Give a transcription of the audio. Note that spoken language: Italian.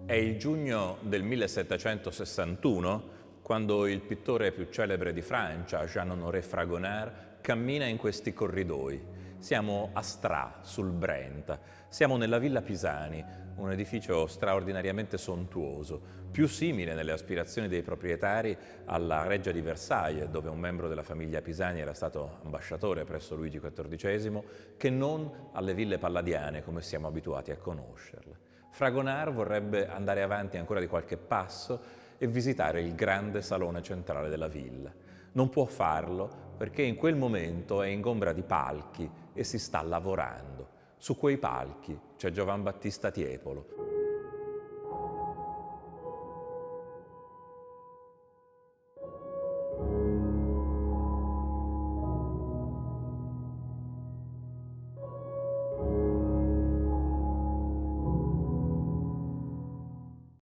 È il giugno del 1761 quando il pittore più celebre di Francia, Jean-Honoré Fragonard, cammina in questi corridoi. Siamo a Stra, sul Brenta. Siamo nella Villa Pisani, un edificio straordinariamente sontuoso, più simile nelle aspirazioni dei proprietari alla Reggia di Versailles, dove un membro della famiglia Pisani era stato ambasciatore presso Luigi XIV, che non alle ville palladiane come siamo abituati a conoscerle. Fragonard vorrebbe andare avanti ancora di qualche passo e visitare il grande salone centrale della villa. Non può farlo perché in quel momento è ingombra di palchi e si sta lavorando. Su quei palchi c'è Giovan Battista Tiepolo.